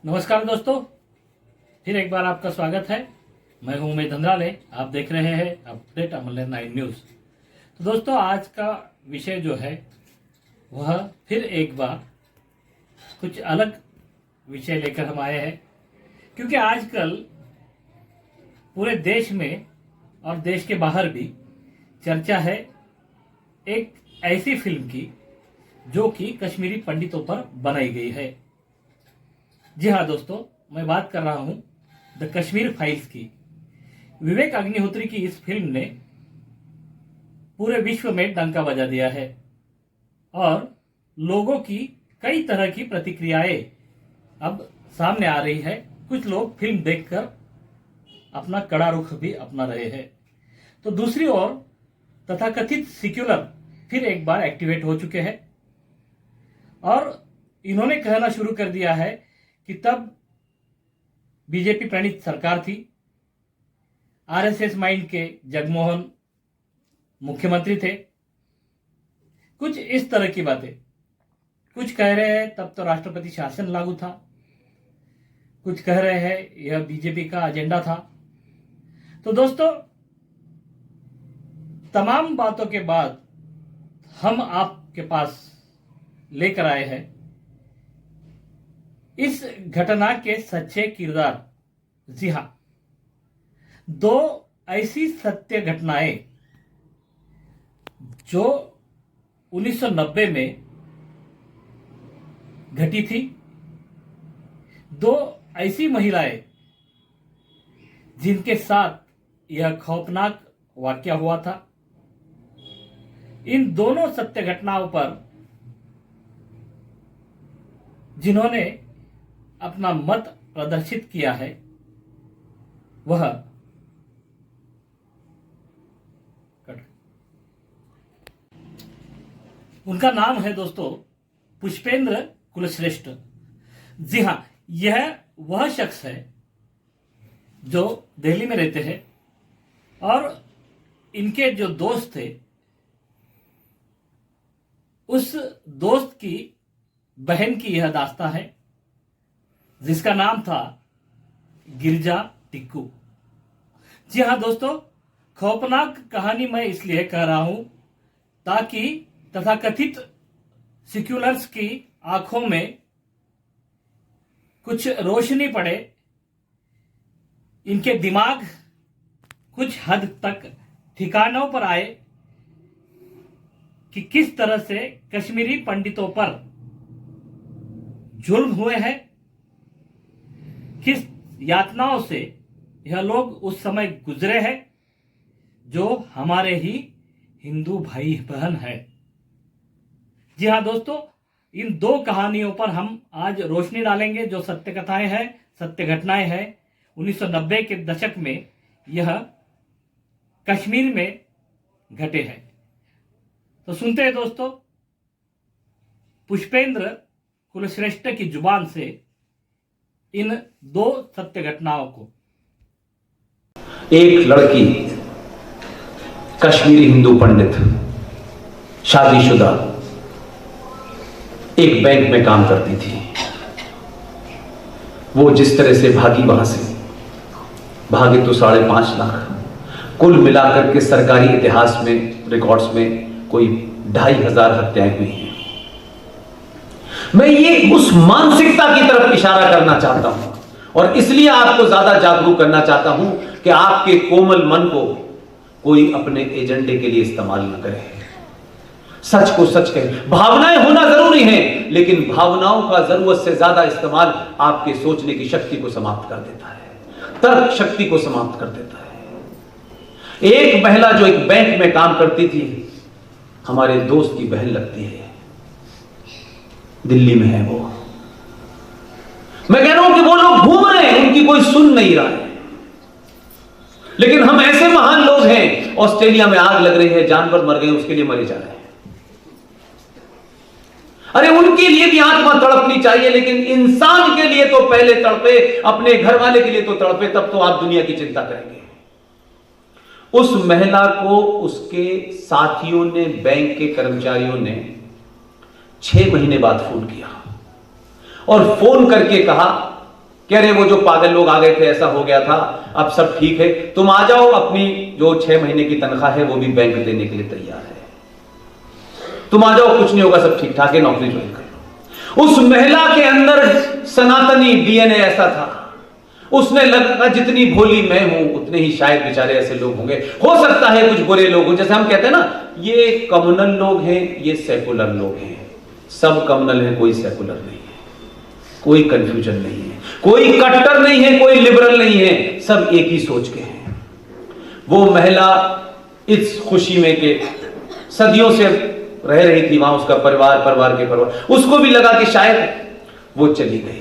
नमस्कार दोस्तों, फिर एक बार आपका स्वागत है। मैं हूं उमेश धंधराले। आप देख रहे हैं अपडेट अमरनाथ 9 न्यूज़। तो दोस्तों, आज का विषय जो है वह फिर एक बार कुछ अलग विषय लेकर हम आए हैं, क्योंकि आजकल पूरे देश में और देश के बाहर भी चर्चा है एक ऐसी फिल्म की जो कि कश्मीरी पंडितों पर बनाई गई है। जी हाँ दोस्तों, मैं बात कर रहा हूं द कश्मीर फाइल्स की। विवेक अग्निहोत्री की इस फिल्म ने पूरे विश्व में डंका बजा दिया है और लोगों की कई तरह की प्रतिक्रियाएं अब सामने आ रही है। कुछ लोग फिल्म देखकर अपना कड़ा रुख भी अपना रहे हैं, तो दूसरी ओर तथाकथित सेक्युलर फिर एक बार एक्टिवेट हो चुके हैं और इन्होंने कहना शुरू कर दिया है कि तब बीजेपी प्रणीत सरकार थी, आरएसएस माइंड के जगमोहन मुख्यमंत्री थे। कुछ इस तरह की बातें। कुछ कह रहे हैं तब तो राष्ट्रपति शासन लागू था, कुछ कह रहे हैं यह बीजेपी का एजेंडा था। तो दोस्तों, तमाम बातों के बाद हम आपके पास लेकर आए हैं इस घटना के सच्चे किरदार। जी हां, दो ऐसी सत्य घटनाएं जो 1990 में घटी थी, दो ऐसी महिलाएं जिनके साथ यह खौफनाक वाकया हुआ था। इन दोनों सत्य घटनाओं पर जिन्होंने अपना मत प्रदर्शित किया है वह उनका नाम है दोस्तों पुष्पेंद्र कुलश्रेष्ठ। जी हां, यह वह शख्स है जो दिल्ली में रहते हैं और इनके जो दोस्त थे उस दोस्त की बहन की यह दास्तां है जिसका नाम था गिरजा टिक्कू। जी हां दोस्तों, खौफनाक कहानी मैं इसलिए कह रहा हूं ताकि तथाकथित सेक्युलर्स की आंखों में कुछ रोशनी पड़े, इनके दिमाग कुछ हद तक ठिकानों पर आए कि किस तरह से कश्मीरी पंडितों पर जुल्म हुए हैं, किस यातनाओं से यह लोग उस समय गुजरे हैं जो हमारे ही हिंदू भाई बहन है। जी हां दोस्तों, इन दो कहानियों पर हम आज रोशनी डालेंगे जो सत्य कथाएं हैं, सत्य घटनाएं हैं। 1990 के दशक में यह कश्मीर में घटे हैं। तो सुनते हैं दोस्तों पुष्पेंद्र कुलश्रेष्ठ की जुबान से इन दो सत्य घटनाओं को। एक लड़की कश्मीरी हिंदू पंडित, शादीशुदा, एक बैंक में काम करती थी। वो जिस तरह से भागी, वहां से भागे तो 5.5 लाख, कुल मिलाकर के सरकारी इतिहास में, रिकॉर्ड्स में कोई 2,500 हत्याएं हुई हैं। मैं ये उस मानसिकता की तरफ इशारा करना चाहता हूं और इसलिए आपको ज्यादा जागरूक करना चाहता हूं कि आपके कोमल मन को कोई अपने एजेंडे के लिए इस्तेमाल न करे। सच को सच कहे। भावनाएं होना जरूरी हैं, लेकिन भावनाओं का जरूरत से ज्यादा इस्तेमाल आपके सोचने की शक्ति को समाप्त कर देता है, तर्क शक्ति को समाप्त कर देता है। एक महिला जो एक बैंक में काम करती थी, हमारे दोस्त की बहन लगती है, दिल्ली में है वो। मैं कह रहा हूं कि वो लोग घूम रहे हैं, उनकी कोई सुन नहीं रहा है। लेकिन हम ऐसे महान लोग हैं, ऑस्ट्रेलिया में आग लग रही है, जानवर मर गए, उसके लिए मरे जा रहे हैं। अरे उनके लिए भी आत्मा तड़पनी चाहिए, लेकिन इंसान के लिए तो पहले तड़पे, अपने घर वाले के लिए तो तड़पे, तब तो आप दुनिया की चिंता करेंगे। उस महिला को उसके साथियों ने, बैंक के कर्मचारियों ने 6 महीने बाद फोन किया और फोन करके कहा कि अरे वो जो पागल लोग आ गए थे, ऐसा हो गया था, अब सब ठीक है, तुम आ जाओ, अपनी जो 6 महीने की तनख्वाह है वो भी बैंक देने के लिए तैयार है, तुम आ जाओ, कुछ नहीं होगा, सब ठीक ठाक है, नौकरी ज्वाइन कर लो। उस महिला के अंदर सनातनी डीएनए ऐसा था, उसने लगा जितनी भोली मैं हूं उतने ही शायद बेचारे ऐसे लोग होंगे, हो सकता है कुछ बुरे लोग हों, जैसे हम कहते हैं ना, ये कम्युनल लोग हैं, ये सेकुलर लोग हैं, सब कम्युनल हैं, कोई सेकुलर नहीं है, कोई कंफ्यूजन नहीं है, कोई कट्टर नहीं है, कोई लिबरल नहीं है, सब एक ही सोच के हैं। वो महिला इस खुशी में के सदियों से रह रही थी वहां, उसका परिवार के परिवार, उसको भी लगा कि शायद वो चली गई।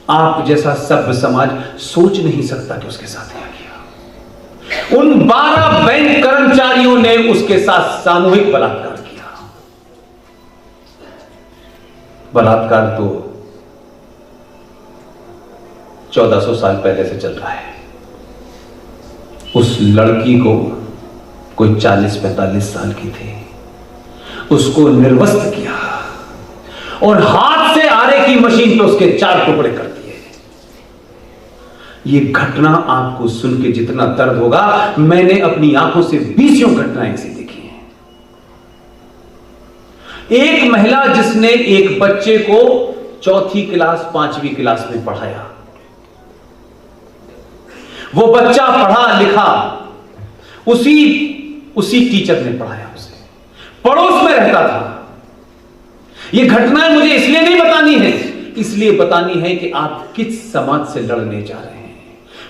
आप जैसा सभ्य समाज सोच नहीं सकता कि उसके साथ क्या किया। उन 12 बैंक कर्मचारियों ने उसके साथ सामूहिक बलात्कार किया। बलात्कार तो 1400 साल पहले से चल रहा है। उस लड़की को कोई 40-45 साल की थी, उसको निर्वस्त्र किया और हाथ से आरे की मशीन पे उसके 4 टुकड़े कर दिए। ये घटना आपको सुन के जितना दर्द होगा, मैंने अपनी आंखों से 20 घटनाएं ऐसी देखी हैं। एक महिला जिसने एक बच्चे को 4th क्लास 5वीं क्लास में पढ़ाया, वो बच्चा पढ़ा लिखा, उसी टीचर ने पढ़ाया, उसे पड़ोस में रहता था। ये घटनाएं मुझे इसलिए नहीं बतानी है, इसलिए बतानी है कि आप किस समाज से लड़ने जा रहे हैं।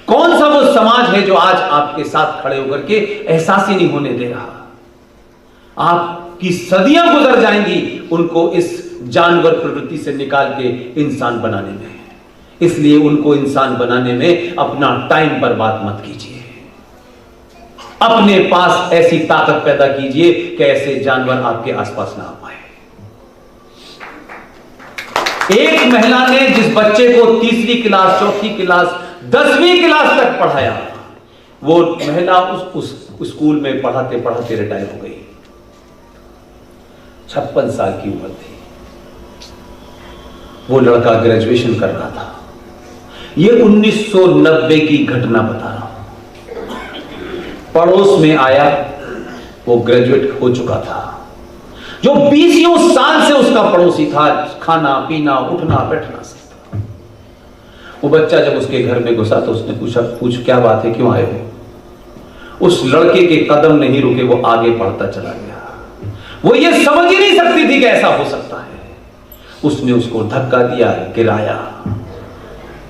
कौन सा वो समाज है जो आज आपके साथ खड़े होकर के एहसास ही नहीं होने दे रहा। आपकी सदियां गुजर जाएंगी उनको इस जानवर प्रवृत्ति से निकाल के इंसान बनाने में। इसलिए उनको इंसान बनाने में अपना टाइम बर्बाद मत कीजिए। अपने पास ऐसी ताकत पैदा कीजिए कि ऐसे जानवर आपके आसपास ना आ पाए। एक महिला ने जिस बच्चे को 3री क्लास 4थी क्लास 10वीं क्लास तक पढ़ाया, वो महिला उस स्कूल में पढ़ाते पढ़ाते रिटायर हो गई। 56 साल की उम्र थी। वो लड़का ग्रेजुएशन कर रहा था। ये 1990 की घटना बता रहा हूं। पड़ोस में आया, वो ग्रेजुएट हो चुका था, जो 20 साल से उसका पड़ोसी था, खाना पीना उठना बैठना सब था। वो बच्चा जब उसके घर में घुसा तो उसने पूछ क्या बात है, क्यों आए हो। उस लड़के के कदम नहीं रुके, वो आगे बढ़ता चला गया। वो ये समझ ही नहीं सकती थी कि ऐसा हो सकता है। उसने उसको धक्का दिया, गिराया।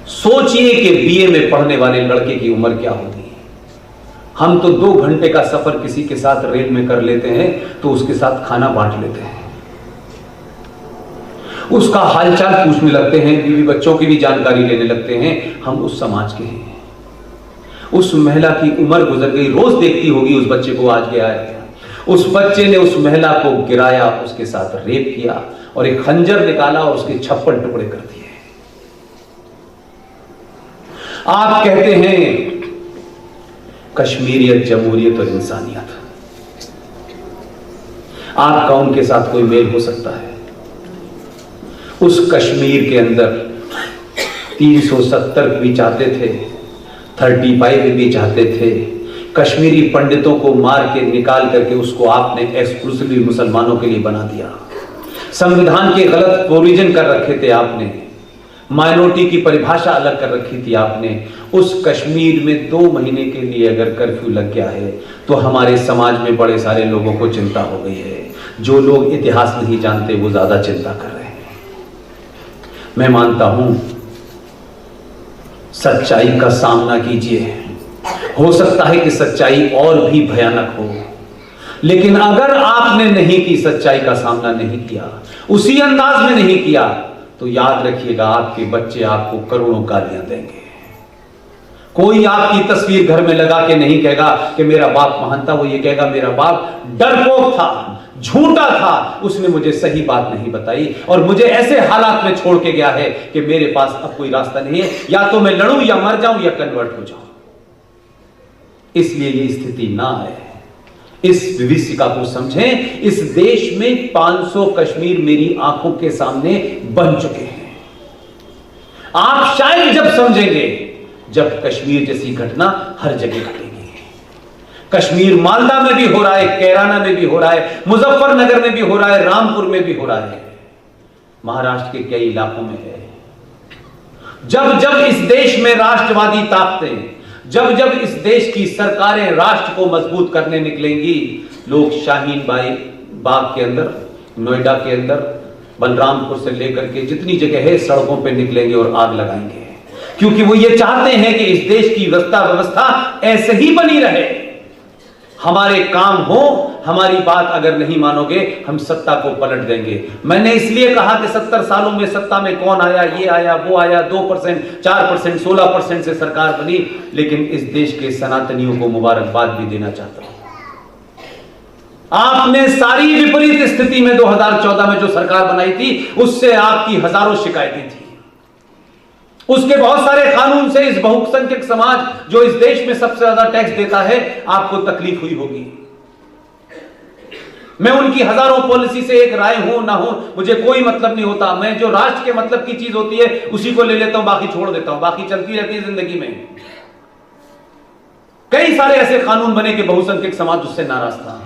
सोचिए कि बीए में पढ़ने वाले लड़के की उम्र क्या होगी। हम तो 2 घंटे का सफर किसी के साथ रेल में कर लेते हैं तो उसके साथ खाना बांट लेते हैं, उसका हालचाल पूछने लगते हैं, बीवी बच्चों की भी जानकारी लेने लगते हैं। हम उस समाज के हैं। उस महिला की उम्र गुजर गई, रोज देखती होगी उस बच्चे को, आज गया है। उस बच्चे ने उस महिला को गिराया, उसके साथ रेप किया और एक खंजर निकाला और उसके 56 टुकड़े कर दिए। आप कहते हैं कश्मीरियत, जमहूरियत और इंसानियत, आपका उनके साथ कोई मेल हो सकता है? उस कश्मीर के अंदर 370 भी चाहते थे, 35 भी चाहते थे। कश्मीरी पंडितों को मार के निकाल करके उसको आपने एक्सक्लूसिवली मुसलमानों के लिए बना दिया। संविधान के गलत प्रोविजन कर रखे थे आपने, माइनॉरिटी की परिभाषा अलग कर रखी थी आपने। उस कश्मीर में 2 महीने के लिए अगर कर्फ्यू लग गया है तो हमारे समाज में बड़े सारे लोगों को चिंता हो गई है। जो लोग इतिहास नहीं जानते वो ज्यादा चिंता कर रहे हैं। मैं मानता हूं सच्चाई का सामना कीजिए। हो सकता है कि सच्चाई और भी भयानक हो, लेकिन अगर आपने नहीं की, सच्चाई का सामना नहीं किया, उसी अंदाज में नहीं किया, तो याद रखिएगा आपके बच्चे आपको करोड़ों गालियां देंगे। कोई आपकी तस्वीर घर में लगा के नहीं कहेगा कि मेरा बाप महान था, वो ये कहेगा मेरा बाप डरपोक था, झूठा था, उसने मुझे सही बात नहीं बताई और मुझे ऐसे हालात में छोड़ के गया है कि मेरे पास अब कोई रास्ता नहीं है, या तो मैं लड़ूं या मर जाऊं या कन्वर्ट हो जाऊं। इसलिए ये स्थिति ना आए, इस विभीषिका को समझें। इस देश में 500 कश्मीर मेरी आंखों के सामने बन चुके हैं। आप शायद जब समझेंगे जब कश्मीर जैसी घटना हर जगह घटेगी। कश्मीर मालदा में भी हो रहा है, कैराना में भी हो रहा है, मुजफ्फरनगर में भी हो रहा है, रामपुर में भी हो रहा है, महाराष्ट्र के कई इलाकों में है। जब जब इस देश में राष्ट्रवादी ताकतें, जब जब इस देश की सरकारें राष्ट्र को मजबूत करने निकलेंगी, लोग शाहीन बाग के अंदर, नोएडा के अंदर, बलरामपुर से लेकर के जितनी जगह है सड़कों पे निकलेंगे और आग लगाएंगे, क्योंकि वो ये चाहते हैं कि इस देश की व्यवस्था ऐसे ही बनी रहे। हमारे काम हो, हमारी बात अगर नहीं मानोगे हम सत्ता को पलट देंगे। मैंने इसलिए कहा कि 70 सालों में सत्ता में कौन आया, ये आया वो आया, 2%, 4%, 16% से सरकार बनी, लेकिन इस देश के सनातनियों को मुबारकबाद भी देना चाहता हूं। आपने सारी विपरीत स्थिति में 2014 में जो सरकार बनाई थी उससे आपकी हजारों शिकायतें थी। उसके बहुत सारे कानून से इस बहुसंख्यक समाज जो इस देश में सबसे ज्यादा टैक्स देता है आपको तकलीफ हुई होगी। मैं उनकी हजारों पॉलिसी से एक राय हो ना हो मुझे कोई मतलब नहीं होता। मैं जो राष्ट्र के मतलब की चीज होती है उसी को ले लेता हूं, बाकी छोड़ देता हूं, बाकी चलती रहती है जिंदगी में। कई सारे ऐसे कानून बने कि बहुसंख्यक समाज उससे नाराज था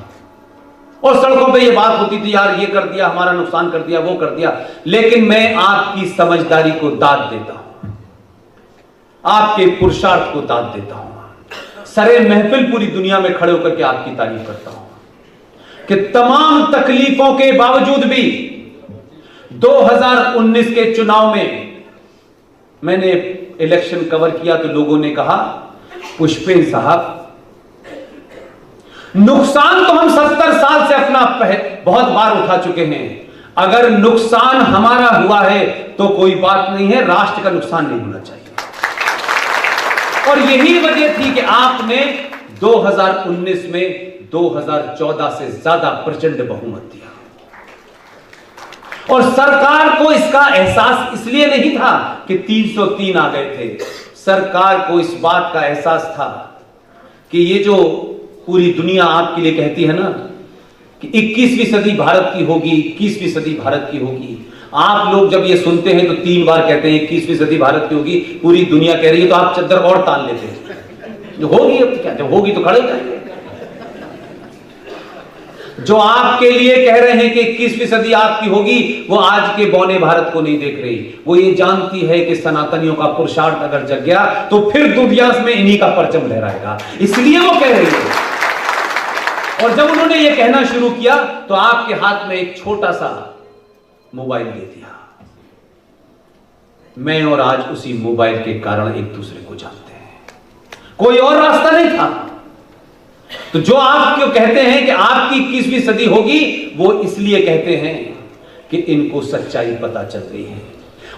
और सड़कों पे ये बात होती थी, यार ये कर दिया, हमारा नुकसान कर दिया, वो कर दिया। लेकिन मैं आपकी समझदारी को दाद देता हूं, आपके पुरुषार्थ को दाद देता हूं, सरे महफिल पूरी दुनिया में खड़े होकर के आपकी तारीफ करता हूं कि तमाम तकलीफों के बावजूद भी 2019 के चुनाव में मैंने इलेक्शन कवर किया तो लोगों ने कहा पुष्पेंद्र साहब नुकसान तो हम 70 साल से अपना बहुत बार उठा चुके हैं, अगर नुकसान हमारा हुआ है तो कोई बात नहीं है, राष्ट्र का नुकसान नहीं होना चाहिए। और यही वजह थी कि आपने 2019 में 2014 से ज्यादा प्रचंड बहुमत दिया। और सरकार को इसका एहसास इसलिए नहीं था कि 303 आ गए थे, सरकार को इस बात का एहसास था कि ये जो पूरी दुनिया आपके लिए कहती है ना कि 21वीं सदी भारत की होगी, 21वीं सदी भारत की होगी, आप लोग जब ये suनते हैं तो 3 बार कहते हैं 21वीं सदी भारत की होगी, पूरी दुनिया कह रही है तो आप चद्दर और तान लेते हैं जो होगी। अब क्या, जब होगी तो खड़े हो जाएंगे। जो आपके लिए कह रहे हैं कि 21वीं सदी आपकी होगी, वो आज के बौने भारत को नहीं देख रही। वो ये जानती है कि सनातनियों का पुरुषार्थ अगर जग गया तो फिर दुनिया में इन्हीं का परचम लहराएगा, इसलिए वो कह रही है। और जब उन्होंने ये कहना शुरू किया तो आपके हाथ में एक छोटा सा मोबाइल दे दिया। मैं और आज उसी मोबाइल के कारण एक दूसरे को जानते हैं, कोई और रास्ता नहीं था। तो जो आप क्यों कहते हैं कि आपकी 21वीं सदी होगी, वो इसलिए कहते हैं कि इनको सच्चाई पता चल रही है।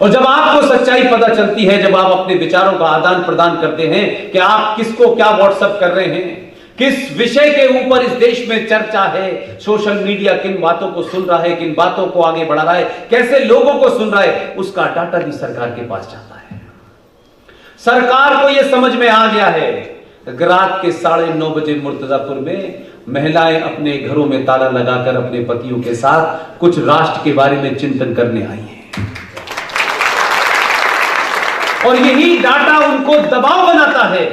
और जब आपको सच्चाई पता चलती है, जब आप अपने विचारों का आदान प्रदान करते हैं कि आप किसको क्या व्हाट्सएप कर रहे हैं, किस विषय के ऊपर इस देश में चर्चा है, सोशल मीडिया किन बातों को सुन रहा है, किन बातों को आगे बढ़ा रहा है, कैसे लोगों को सुन रहा है, उसका डाटा भी सरकार के पास जाता है। सरकार को यह समझ में आ गया है, रात के 9:30 बजे मुर्तजापुर में महिलाएं अपने घरों में ताला लगाकर अपने पतियों के साथ कुछ राष्ट्र के बारे में चिंतन करने आई हैं। और यही डाटा उनको दबाव बनाता है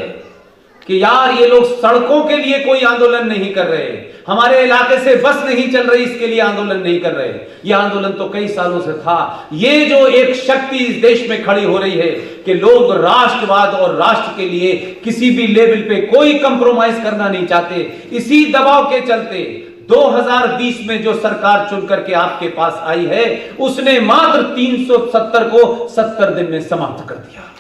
कि यार ये लोग सड़कों के लिए कोई आंदोलन नहीं कर रहे, हमारे इलाके से बस नहीं चल रही इसके लिए आंदोलन नहीं कर रहे। ये आंदोलन तो कई सालों से था। ये जो एक शक्ति इस देश में खड़ी हो रही है कि लोग राष्ट्रवाद और राष्ट्र के लिए किसी भी लेवल पे कोई कंप्रोमाइज करना नहीं चाहते, इसी दबाव के चलते 2020 में जो सरकार चुन करके आपके पास आई है, उसने मात्र 370 को 70 दिन में समाप्त कर दिया।